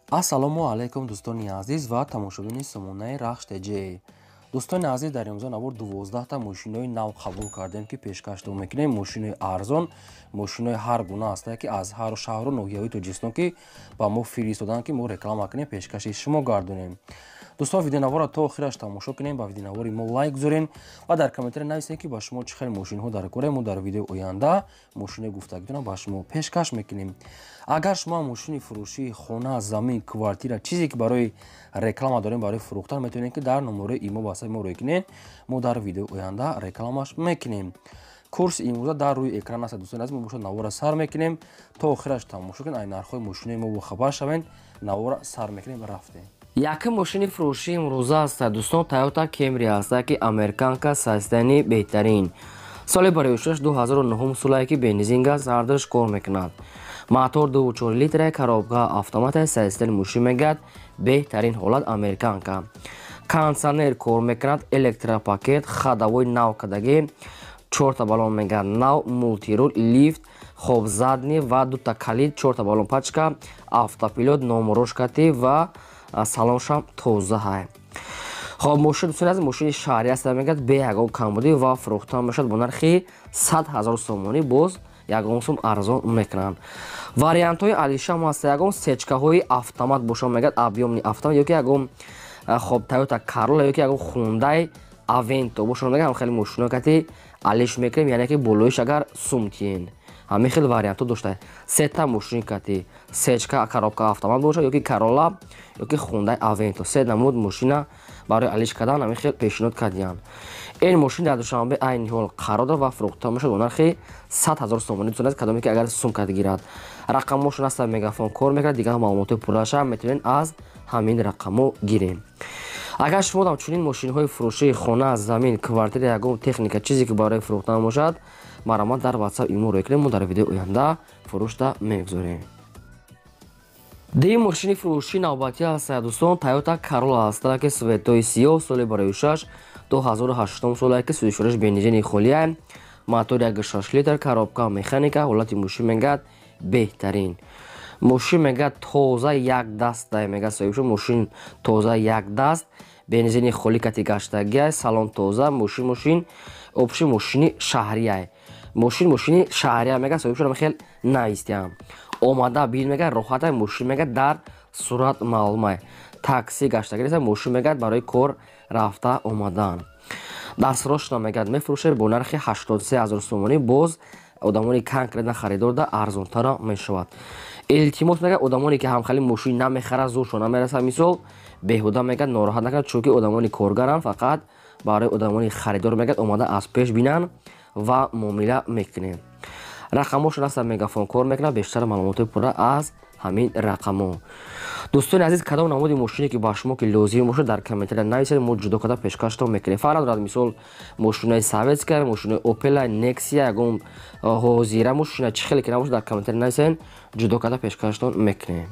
Ассалому алайкум дӯстони азиз ва тамошобини Сомонаи Рахштеҷи. Дӯстони азиз, дар имрӯза навор 12та мошинои нав қабул кардем, ки пешкашдор мекунем. Мошинои арзон, мошинои ҳар гуна ҳастанд, ки аз ҳар шаҳру ноҳияҳои Тоҷикистон ки ба мо фиристоданд, ки мо реклама кунем, пешкаши шумо гардонем. Дӯстон, видеонавора то охираш тамошо кунем, ба видеонавори мо лайк гузорен ва дар комментаре нависем, ки ба шумо чӣ хел мошинҳо дар кора. Мо дар видеои оянда мошинои гуфтагидона ба шумо пешкаш мекунем. Агар шумо мошини фурӯшии хона, замин, квартира, чизе ки барои реклама дорем, барои фурӯхтан, метавонем ки дар номерои имо ба ҳисаби мо рӯй кунед. Мо дар видеои оянда рекламаш мекунем. Курси имрӯза дар рӯи экран аст. Дӯстони азиз, мо бошад навора сар мекунем. То охираш тамошо кунед, ай нархҳои мошинои мо бохабар шавед. Навора сар мекунем, рафтем. Яким мошини фурӯшии имрӯза аст, дӯстон, Toyota Camry аст, ки американка системи беҳтарин. Соли барои 2009 солае ки бензин газ зардаш кор мекунад. Мотор 2.4 литра, коробка автомата, систем мошин мегад, беҳтарин ҳолат американка. Кондиционер кор мекунад, электропакет, ходовой навкадаги, 4 баллон мегад нав, мултирул, лифт, хоб задни ва 2 калид, 4 баллон пачка, автопилот, номерошкати ва салоншам тоза ҳай. Хоб мошин дӯстони азиз, мошини шаҳрӣ аст, мегад бе ягон камбудӣ ва фурӯхтан мешавад бо нархи 100 000 сомонӣ, боз ягон сум арзон мекунанд. Вариантҳои алишам ҳаст, ягон сечкаҳои автомат бошад, мегад объёмни автомат, ёки ягон хоб Toyota Corolla, ёки ягон Hyundai Avento бошад, мегад хеле мошино кати алиш мекунем, яъне ки болоиш агар сумтиен. Ҳамин хел вариантҳо дошта. Сета мошин кати сечка, коробка автомат бошад, ёки Corolla, ёки Hyundai Avento. Се намуд мошина барои алиш кардан ҳамин хел пешниҳод кардиянд. Ин мошин дар Душанбе айни ҳол қарор дорад ва фурӯхта мешавад бо нархи 100 000 сомонӣ. Дӯстони азиз, кадоме ки агар сумкат гирад. Рақамошон аст, мегафон кор мекунад, дигар маълумоти пурраша метавонед аз ҳамин рақамо гирем. Агар шумо дар чунин мошинҳои фурӯшии хона, замин, квартира, ягон техника, чизе ки барои фурӯхтан бошад, маромад дар WhatsApp имо рӯй кунем, мо дар видеои оянда фурӯшта мегузорем. Ди мошини фурӯшии навбатӣ аст, дӯстон, Toyota Corolla аст, ки светои сиёҳ, соли барои 2008 солае ки 34 бензини холия, мотор 1.6 литр, коробка механика, ҳолати мошин мегад беҳтарин. Мошин мегад тоза як даст, мегад соҳибшо мошин тоза як даст, бензини холи кати гаштагия, салон тоза, мошин обши мошини шаҳрия. Мошини шаҳрия мегад соҳибшо хел наистиам. Омада бин мегад роҳата, мошин мегад дар сурат маълумай. Такси гаштагириса, мошин мегад барои кор рафта омадан. Дастрошна мегад мефурӯшед бо нархи 83 000 сомонӣ, боз одамони конкретна харидор да арзонтара мешавад. Илтимос мегад одамоне ки ҳамхали мошин намехарад, зӯршон намерасад, мисол беҳуда мегад нороҳат накунад, чунки одамони коргаранд, фақат барои одамони харидор мегад омада аз пеш бинанд ва муомила мекунем. Рақамошон аст, мегафон кор мекунад, бештар маълумоти пурра аз ҳамин рақамо. Дӯстони азиз, кадом намуди мошине ки ба шумо ки лозим бошад дар комментаре нависед, мо ҷудо карда пешкаштон мекунем. Фарқ дорад, мисол мошинаи советска, мошинаи Opel, Nexia, ягон ҳозира мошина чӣ хеле ки набошад, дар комментаре нависед, ҷудо карда пешкаштон мекунем.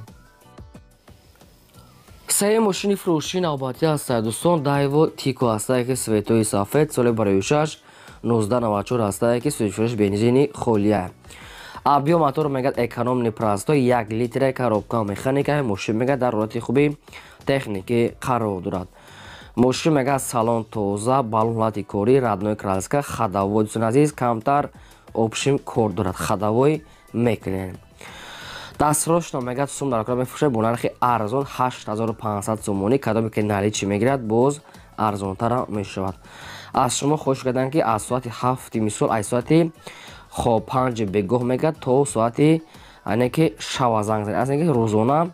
Се мошини фурӯшии навбатӣ аст, дӯстон, Daewoo Tico аст, ки светои сафед, соли барои 1994 аст, ки 36 бензини холия. Объём мотор мегад экономни простой, 1 литр, коробка механика, мошин мегад дар ҳолати хуби техники қарор дорад. Мошин мегад салон тоза, баллон ҳолати кори, родной краска, ходовой, дӯстони азиз, камтар обшим кор дорад, ходовой мекунем. Дастрошна мегад сум дар кора мефурӯшад бо нархи арзон 8500 сомонӣ, кадоме ки наличӣ мегирад, боз арзонтара мешавад. Аз шумо хоҳиш кардам ки аз соати 7 мисол аз соати хоб 5 бегоҳ мегад то соати ане ки шава занг занед. Аз ки рӯзона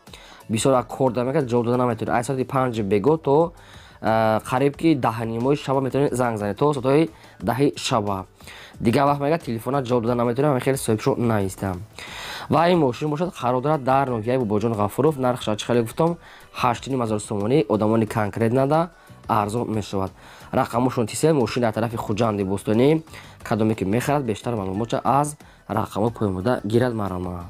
бисёр корда мегад, ҷавоб дода наметавонед. Аз соати 5 бегоҳ то қариб ки 10:30 шаба метавонед занг занед то соати 10 шаба. Дигар вақт мегад телефона ҷавоб дода наметавонед, ҳамин хеле соҳибшо наистам. ва ин мошин бошад қарор дорад дар ноҳияи Бобоҷон Ғафуров. Нархша чӣ хеле гуфтам, 8500 сомонӣ, одамони конкрет нада арзон мешавад. Рақамошон тисел, мошин дар тарафи Хуҷанди Бостонӣ, кадоме ки мехарад, бештар маълумота аз рақамо поймода гирад марама.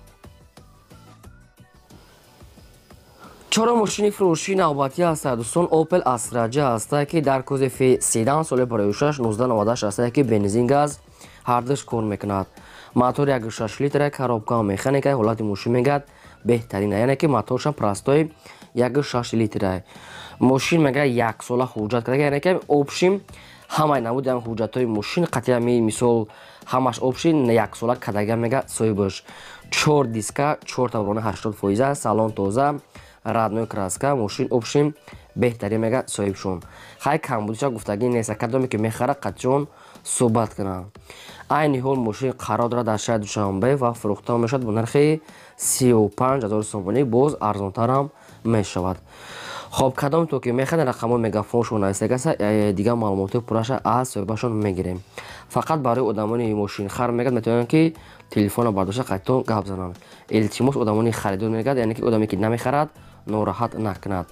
чорум мошини фурӯшии навбатӣ аст, дӯстон, Opel Astra аст, ки дар кузофи седан, соли барои 1998 аст, ки бензин газ ҳардуш кор мекунад. Мотор 1.6 литр, коробка механика, ҳолати мошин мегад беҳтарина, яъне ки моторша простои 1.6 литрае. мошин мегӯяд 1 сола ҳуҷҷат кардага, яъне ки обшим ҳамаи намуди ҳуҷҷатҳои мошин қатъиями мисол ҳамаш обшин 1 сола кадага мега соҳибаш. 4 диска 4 таврони 80%, салон тоза, радной краска, мошин обшим беҳтарин мега соҳибшон. хай камбудиша гуфтагӣ нест, кадоме ки мехара қатъиён суҳбат кунад. айни ҳол мошин қарор дорад дар шаҳри Душанбе ва фурӯхта мешавад бо нархи 35 000 сомонӣ, боз арзонтарам мешавад. хоб кадоме то ки мехаред рақамҳои мегафоншон айстагаса дигар маълумоти пурраша аз соҳибашон мегирем. фақат барои одамони мошинхар мегӯяд метавонанд ки телефонро бардошта қайтон гап зананд. илтимос одамони харидор мегӯяд, яъне ки одаме ки намехарад нороҳат накунад.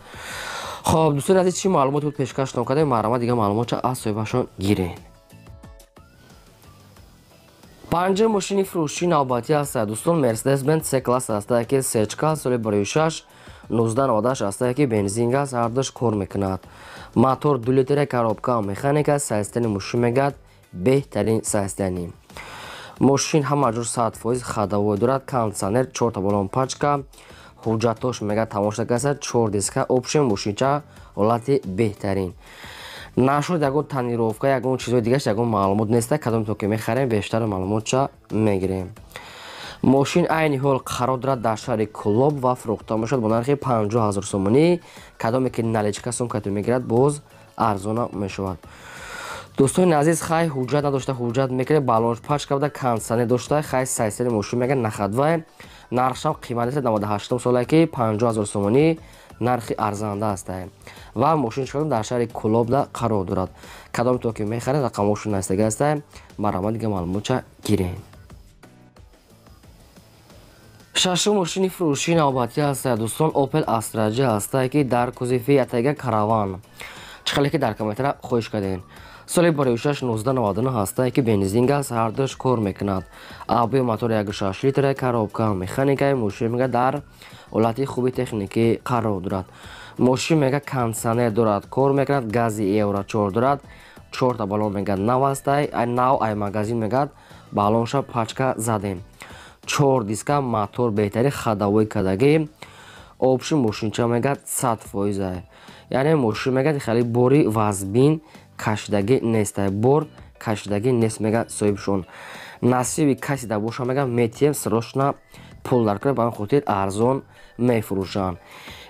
хоб дӯстони азиз, чӣ маълумоти буд пешкаштон кардем, марҳамат дигар маълумотша аз соҳибашон гирем. панҷаи мошини фурӯшии навбатӣ ҳастад. дӯстон, Mercedes-Benz C-класс ҳастад ки сечка соли 2006 1998 ҳастад ки бензин газ ҳардуш кор мекунад. мотор 2 литра, коробка механика, состояние мошин мегӯяд беҳтарин состояние. мошин ҳама ҷур 100% ходовой дорад, кондитсионер, 4 та лампочка, ҳуҷҷатош мегӯяд тамоша каса, 4 диска обшин, мошинча ҳолати беҳтарин. нашуд ягон тонировка, ягон чизҳои дигаш ягон маълумот неста, кадоме то ки мехарем бештар маълумотша мегирем. мошин айни ҳол қарор дорад дар шаҳри Кӯлоб ва фурӯхта мешавад бо нархи 50 000 сомонӣ, кадоме ки наличка сумкату мегирад боз арзона мешавад. дӯстони азиз, хай ҳуҷҷат надошта ҳуҷҷат мекунед, балонш пачка буда, кондитсионер дошта, хай состояние мошин мегӯяд нахадвай, нархшам қимати 98 сола ки 50 000 сомонӣ нархи арзанда аст ва мошин дар шаҳри Кӯлобда қарор дорад. кадоме то ки мехаред рақамошон настага аст, марҳамат дигар маълумотша гирем. шашум мошини фурӯшии навбатӣ ҳастад. дӯстон, Opel Astra J ҳастад ки дар кузифи ятага караван. чӣ хеле ки дар комментария хоҳиш кардем. соли 2006 1999 ҳастад ки бензин газ ҳардуш кор мекунад. объем мотор 1.6 литра, коробка механика, мошин мега дар ҳолати хуби техникӣ қарор дорад. мошин мега кондитсионер дорад, кор мекунад, гази Euro 4 дорад, 4 та балон мега нав ҳастай, нав ай магазин мегад балонша пачка задем. 4 диска мотор беҳтари ходовой кадагӣ, обши мошинча мегад 100%, яъне мошин мегад хеле бори вазбин кашидагӣ нестай, бор кашидагӣ нест мега соҳибшон. насиби каси да боша мега метием срочно пул дар кунем, ба ин хотир арзон мефурӯшанд.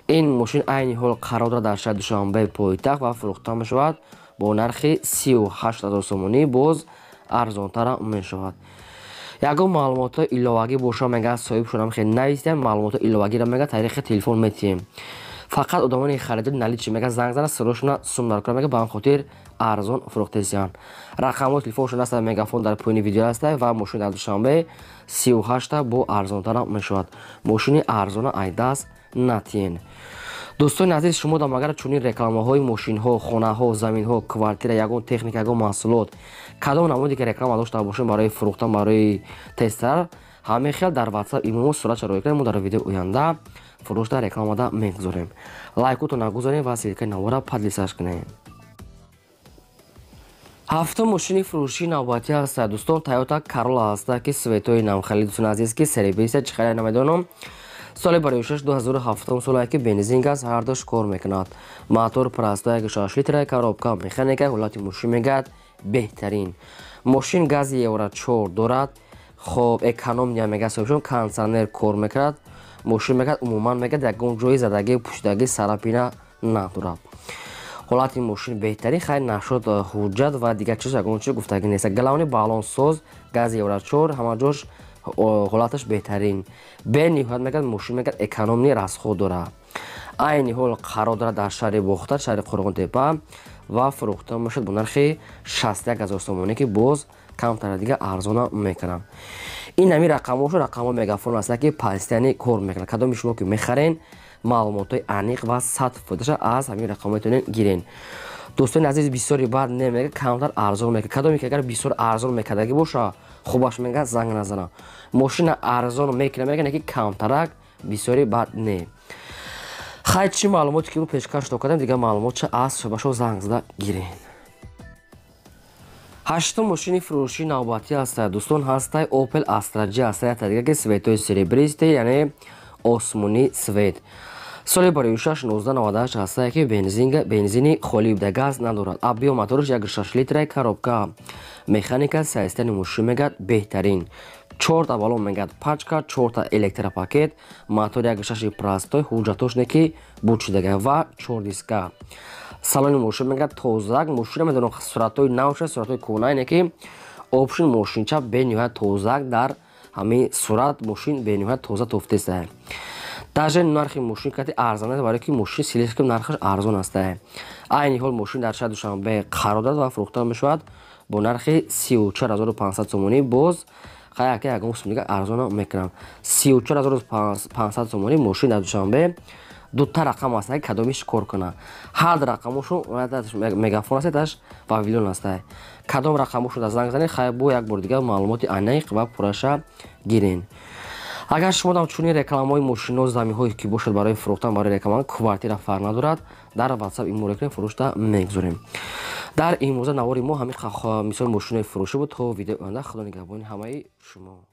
ин мошин айни ҳол қарор дорад дар шаҳри Душанбе пойтахт ва фурӯхта мешавад бо нархи 38 000 сомонӣ, боз арзонтара мешавад. ягон маълумотҳои иловагӣ боша мега соҳибшонам хеле навистем, маълумотҳои иловагиро мега тариқи телефон метием. фақат одамони харидори наличи мега занг зана срочно сум дар кунам мега, ба ин хотир арзон фурӯхтесиянд. рақамҳои телефоншон аста, мегафон дар поини видео аста ва мошин дар Душанбе 38 бо арзонтара мешавад. мошини арзона айдаст натиен. дӯстони азиз, шумо дам агар чунин рекламаҳои мошинҳо, хонаҳо, заминҳо, квартира, ягон техника, ягон маҳсулот, кадом намуди ки реклама дошта бошем барои фурӯхтан, барои тестар, ҳамин хел дар WhatsApp имомо суратша роя кунед, мо дар видео оянда фурӯшта рекламада мегузорем. лайкото нагузорем ва силкаи навора подлисаш кунем. ҳафтум мошини фурӯшии навбатӣ ҳастад. дӯстон, Toyota Corolla ҳастад ки светои навхали. дӯстони азиз, ки серебиста чӣ хеле намедонам, соли 2006 2007 солае ки бензин газ ҳардуш кор мекунад. мотор просто 1.6 литра, коробка механика, ҳолати мошин мегӯяд беҳтарин. мошин гази Euro 4 дорад, хоб экономия мега соҳибшон, кондитсионер кор мекунад, мошин мегӯяд умуман мегӯяд ягон ҷои задагӣ, пӯшидагӣ, сарапина надорад. ҳолати мошин беҳтарин, хай нашуд ҳуҷҷат ва дигар чиз ягон чиз гуфтагӣ нест. галавни балонсоз гази Euro 4 ҳама ҷош ҳолаташ беҳтарин. бениҳоят мегӯяд мошин мегӯяд экономии расход дорад. айни ҳол қарор дорад дар шаҳри Бохта, шаҳри Қурғонтепа ва фурӯхта мешавад бо нархи 61 000 сомонӣ ки боз камтара дига арзона мекунам. ин ҳамин рақамҳошу рақамҳои мегафон аст ки постоянӣ кор мекунад. кадоми шумо ки мехарен маълумотҳои аниқ ва 100% аз ҳамин рақамҳо метавонед гирен. дӯстони азиз, бисёри баъд немега камтар арзон мекунад. кадоме ки агар бисёр арзон мекардагӣ боша, хубаш мега занг назана. мошина арзон мекунад мега не ки камтарак, бисёри баъд не. хай чӣ маълумоте ки мо пешкаш кардем, дигар маълумотша аз шӯбашо занг зада гирен. ҳаштум мошини фурӯшии навбатӣ ҳастад. дӯстон, ҳастай Opel Astra J ҳастад, ятагига ки светои серебристи, яъне осмони свет. соли барои 6-1998 ҳастае ки бензини холӣ буда газ надорад. Абиё мотораш 1.6 литраи коробка механика системи мошин мегад беҳтарин. 4 та балон мегад пачка, 4 та электропакет, мотор 1.6 простой, ҳуҷҷатош не ки буд шудага ва 4 диска. салони мошин мегад тозак, мошина медонам суръатҳои навша, суръатҳои кӯнае не ки опшин мошинча бениҳоят тозак дар ҳамин суръат мошин бениҳоят тоза тофтесае. даже нархи мошин кати арзон аст, барое ки мошин селеском нархаш арзон астае. айни ҳол мошин дар шаҳри Душанбе қарор дорад ва фурӯхта мешавад бо нархи 34500 сомонӣ. боз хаяке ягон сумига арзона мекунам. 34500 сомонӣ мошин дар Душанбе. дута рақам аст ки кадомиш кор кунад. ҳар ду рақамошон мегафон асташ павилион астае. кадом рақамошон дар занг занед хай бо як бор дигар маълумоти аниқ ва пурраша гирен. агар шумо дам чунин рекламаҳои мошинҳо заминҳое ки бошад барои фурӯхтан барои реклама квартира фарқ надорад дар WhatsApp иморо кунед фурӯшта мегузорем. дар имрӯза навори мо ҳамин мисоли мошинҳои фурӯшӣ буд. то видеои оянда худо нигаҳбони ҳамаи шумо.